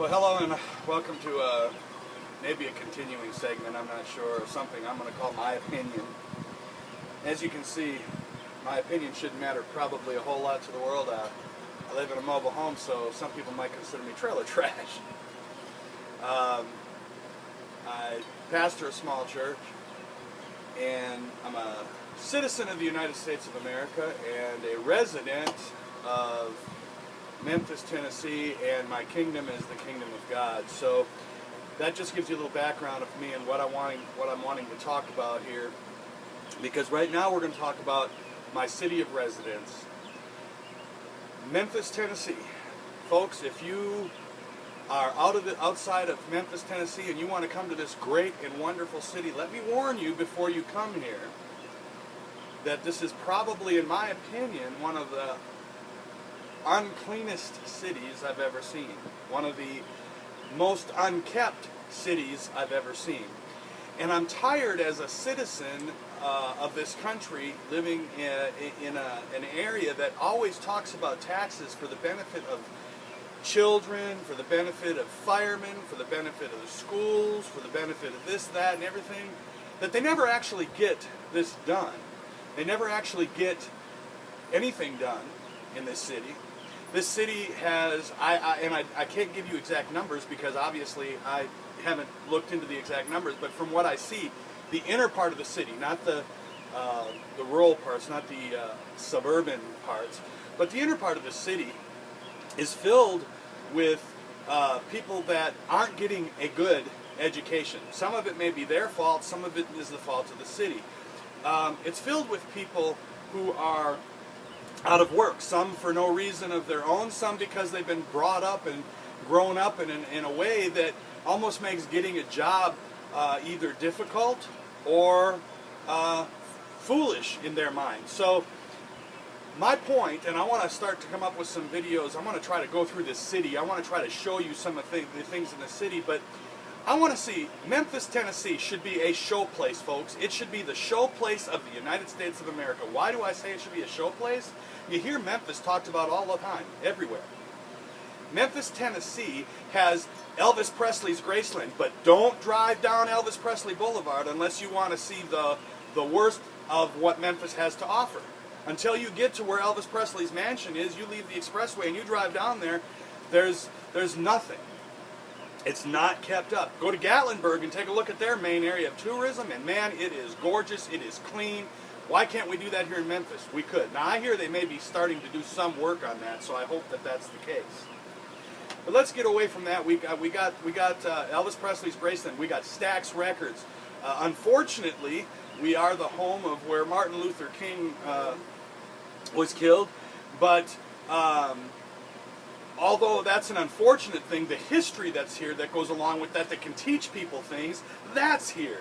Well, hello and welcome to maybe a continuing segment, I'm not sure, of something I'm going to call My Opinion. As you can see, my opinion shouldn't matter probably a whole lot to the world. I live in a mobile home, so some people might consider me trailer trash. I pastor a small church, and I'm a citizen of the United States of America and a resident of Memphis, Tennessee, and my kingdom is the kingdom of God. So that just gives you a little background of me and what I'm wanting to talk about here. Because right now we're going to talk about my city of residence, Memphis, Tennessee. Folks, if you are outside of Memphis, Tennessee, and you want to come to this great and wonderful city, let me warn you before you come here that this is probably, in my opinion, one of the uncleanest cities I've ever seen. One of the most unkept cities I've ever seen. And I'm tired as a citizen of this country living in an area that always talks about taxes for the benefit of children, for the benefit of firemen, for the benefit of the schools, for the benefit of this, that, and everything, that they never actually get this done. They never actually get anything done in this city. This city has, I can't give you exact numbers because obviously I haven't looked into the exact numbers, but from what I see, the inner part of the city, not the rural parts, not the suburban parts, but the inner part of the city is filled with people that aren't getting a good education. Some of it may be their fault, some of it is the fault of the city. It's filled with people who are out of work, some for no reason of their own, some because they've been brought up and grown up in a way that almost makes getting a job either difficult or foolish in their mind. So my point, and I want to start to come up with some videos, I want to try to go through this city, I want to try to show you some of the things in the city, but I want to see, Memphis, Tennessee should be a show place, folks. It should be the show place of the United States of America. Why do I say it should be a show place? You hear Memphis talked about all the time, everywhere. Memphis, Tennessee has Elvis Presley's Graceland, but don't drive down Elvis Presley Boulevard unless you want to see the worst of what Memphis has to offer. Until you get to where Elvis Presley's mansion is, you leave the expressway and you drive down there, there's nothing. It's not kept up. Go to Gatlinburg and take a look at their main area of tourism, and man, it is gorgeous, it is clean. Why can't we do that here in Memphis? We could. Now I hear they may be starting to do some work on that, so I hope that that's the case. But let's get away from that. We got Elvis Presley's Graceland. We got Stax Records. Unfortunately, we are the home of where Martin Luther King was killed, but although that's an unfortunate thing, the history that's here that goes along with that can teach people things, that's here.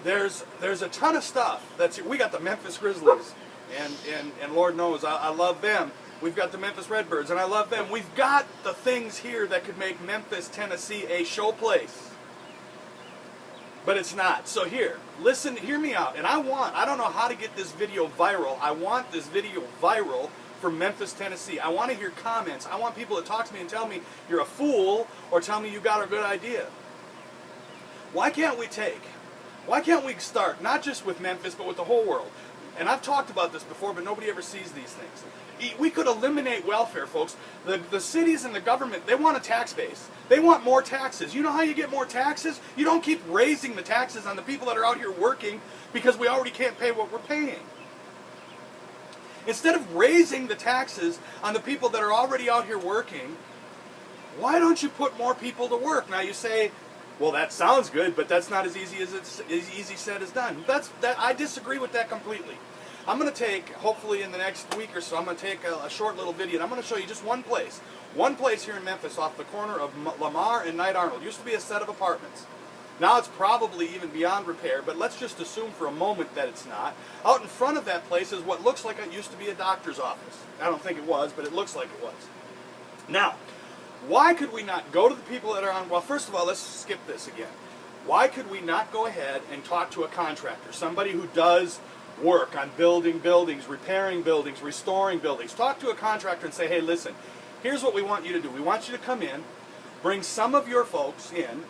There's a ton of stuff that's here. We got the Memphis Grizzlies, and Lord knows I love them. We've got the Memphis Redbirds, and I love them. We've got the things here that could make Memphis, Tennessee a show place. But it's not. So here, listen, hear me out. And I don't know how to get this video viral. I want this video viral for Memphis, Tennessee. I want to hear comments. I want people to talk to me and tell me you're a fool or tell me you got a good idea. Why can't we start, not just with Memphis, but with the whole world? And I've talked about this before, but nobody ever sees these things. We could eliminate welfare, folks. The cities and the government, they want a tax base. They want more taxes. You know how you get more taxes? You don't keep raising the taxes on the people that are out here working because we already can't pay what we're paying. Instead of raising the taxes on the people that are already out here working, why don't you put more people to work? Now you say, well, that sounds good, but that's not as easy as easy said as done. I disagree with that completely. I'm going to take, hopefully in the next week or so, I'm going to take a short little video, and I'm going to show you just one place here in Memphis off the corner of Lamar and Knight Arnold. It used to be a set of apartments. Now it's probably even beyond repair, but let's just assume for a moment that it's not. Out in front of that place is what looks like it used to be a doctor's office. I don't think it was, but it looks like it was. Now, why could we not go to the people that are on, well, first of all, let's skip this again. Why could we not go ahead and talk to a contractor, somebody who does work on building buildings, repairing buildings, restoring buildings? Talk to a contractor and say, hey, listen, here's what we want you to do. We want you to come in, bring some of your folks in,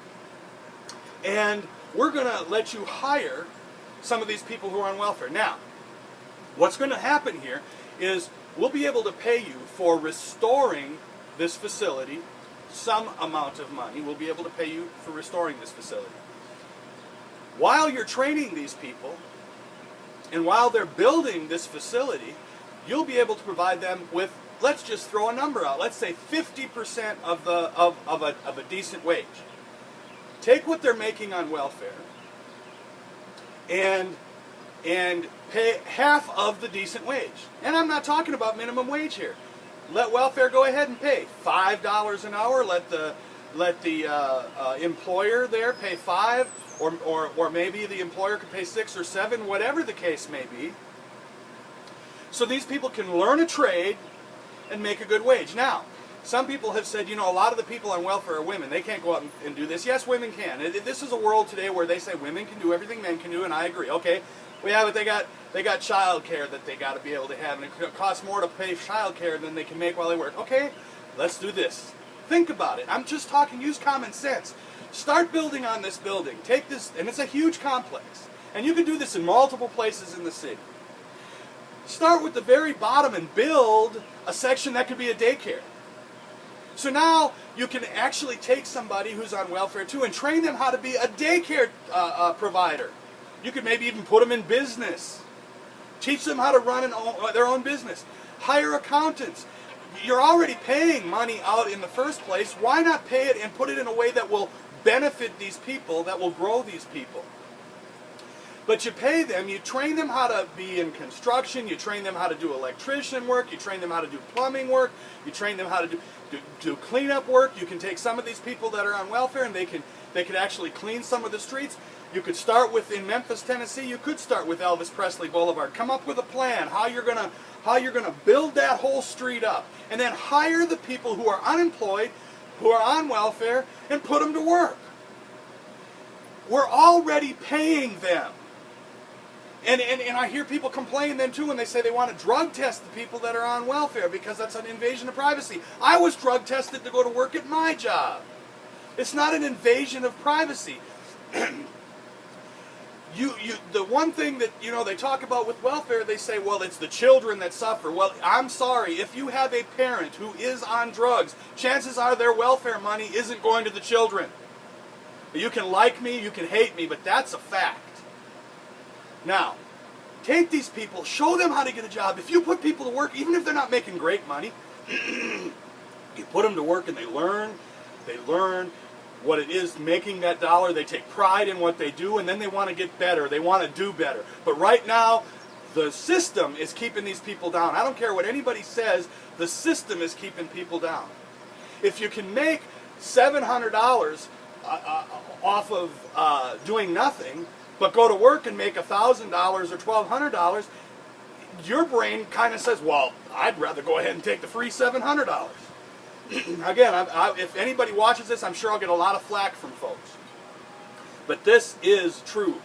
and we're going to let you hire some of these people who are on welfare. Now, what's going to happen here is we'll be able to pay you for restoring this facility some amount of money. We'll be able to pay you for restoring this facility. While you're training these people, and while they're building this facility, you'll be able to provide them with, let's just throw a number out, let's say 50% of a decent wage. Take what they're making on welfare and pay half of the decent wage. And I'm not talking about minimum wage here. Let welfare go ahead and pay $5 an hour. Let the employer there pay $5, or maybe the employer could pay $6 or $7, whatever the case may be. So these people can learn a trade and make a good wage. Now, some people have said, you know, a lot of the people on welfare are women. They can't go out and do this. Yes, women can. This is a world today where they say women can do everything men can do, and I agree. Okay, we have it. They got child care that they got to be able to have, and it costs more to pay child care than they can make while they work. Okay, let's do this. Think about it. I'm just talking, use common sense. Start building on this building. Take this, and it's a huge complex. And you can do this in multiple places in the city. Start with the very bottom and build a section that could be a daycare. So now you can actually take somebody who's on welfare too and train them how to be a daycare provider. You could maybe even put them in business. Teach them how to run their own business. Hire accountants. You're already paying money out in the first place. Why not pay it and put it in a way that will benefit these people, that will grow these people? But you pay them, you train them how to be in construction, you train them how to do electrician work, you train them how to do plumbing work, you train them how to do cleanup work. You can take some of these people that are on welfare and they could actually clean some of the streets. You could start with, in Memphis, Tennessee, you could start with Elvis Presley Boulevard. Come up with a plan, how you're gonna build that whole street up. And then hire the people who are unemployed, who are on welfare, and put them to work. We're already paying them. And I hear people complain then too when they say they want to drug test the people that are on welfare because that's an invasion of privacy. I was drug tested to go to work at my job. It's not an invasion of privacy. The one thing that, you know, they talk about with welfare, they say, well, it's the children that suffer. Well, I'm sorry, if you have a parent who is on drugs, chances are their welfare money isn't going to the children. You can like me, you can hate me, but that's a fact. Now, take these people, show them how to get a job. If you put people to work, even if they're not making great money, you put them to work and they learn what it is making that dollar. They take pride in what they do, and then they want to get better. They want to do better. But right now, the system is keeping these people down. I don't care what anybody says, the system is keeping people down. If you can make $700 off of doing nothing, but go to work and make $1,000 or $1,200, your brain kind of says, well, I'd rather go ahead and take the free $700. Again, if anybody watches this, I'm sure I'll get a lot of flack from folks. But this is true.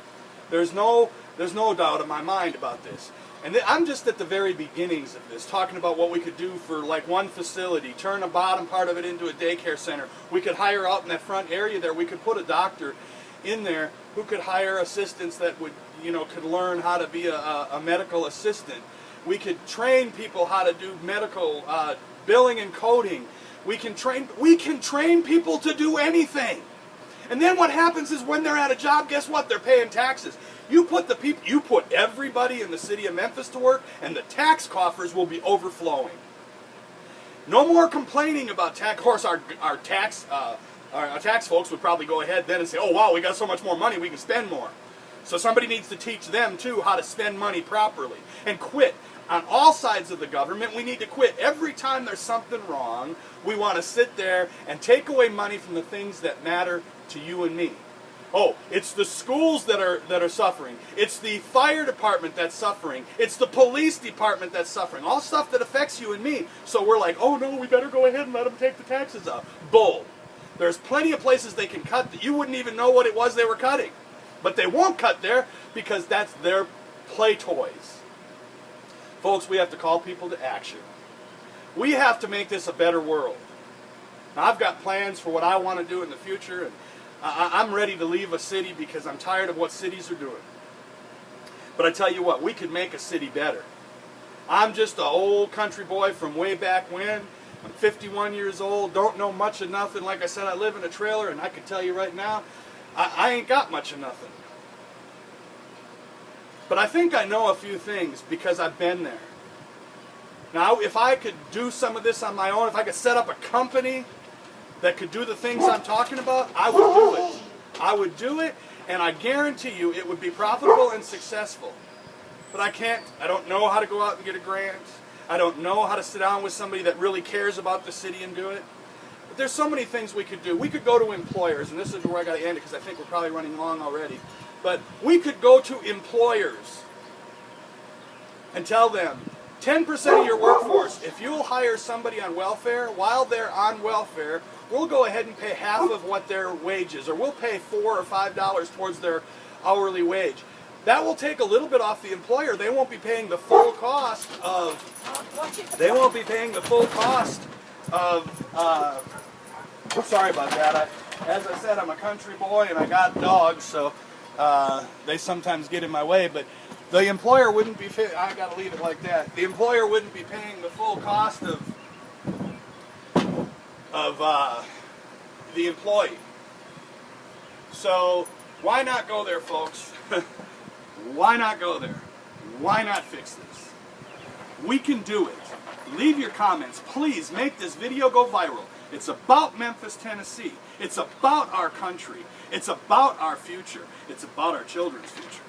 There's no doubt in my mind about this. And I'm just at the very beginnings of this, talking about what we could do for like one facility, turn the bottom part of it into a daycare center. We could hire out in that front area there, we could put a doctor in there who could hire assistants that would, you know, could learn how to be a medical assistant. We could train people how to do medical billing and coding. We can train people to do anything. And then what happens is when they're at a job, guess what? They're paying taxes. You put everybody in the city of Memphis to work, and the tax coffers will be overflowing. No more complaining about tax. Of course, our tax folks would probably go ahead then and say, oh wow, we got so much more money, we can spend more. So somebody needs to teach them too how to spend money properly. And quit. On all sides of the government, we need to quit. Every time there's something wrong, we want to sit there and take away money from the things that matter to you and me. Oh, it's the schools that are suffering. It's the fire department that's suffering. It's the police department that's suffering. All stuff that affects you and me. So we're like, oh no, we better go ahead and let them take the taxes up. Bull. There's plenty of places they can cut that you wouldn't even know what it was they were cutting. But they won't cut there because that's their play toys. Folks, we have to call people to action. We have to make this a better world. Now, I've got plans for what I want to do in the future, and I'm ready to leave a city because I'm tired of what cities are doing. But I tell you what, we could make a city better. I'm just an old country boy from way back when. I'm 51 years old, don't know much of nothing. Like I said, I live in a trailer, and I can tell you right now, I ain't got much of nothing. But I think I know a few things because I've been there. Now, if I could do some of this on my own, if I could set up a company that could do the things I'm talking about, I would do it. I would do it, and I guarantee you it would be profitable and successful. But I can't. I don't know how to go out and get a grant. I don't know how to sit down with somebody that really cares about the city and do it. But there's so many things we could do. We could go to employers, and this is where I got to end it because I think we're probably running long already. But we could go to employers and tell them, 10% of your workforce, if you'll hire somebody on welfare, while they're on welfare, we'll go ahead and pay half of what their wage is, or we'll pay $4 or $5 towards their hourly wage. That will take a little bit off the employer. They won't be paying the full cost of, sorry about that. As I said, I'm a country boy and I got dogs, so they sometimes get in my way, but the employer wouldn't be, I gotta leave it like that. The employer wouldn't be paying the full cost of the employee. So why not go there, folks? Why not go there? Why not fix this? We can do it. Leave your comments. Please make this video go viral. It's about Memphis, Tennessee. It's about our country. It's about our future. It's about our children's future.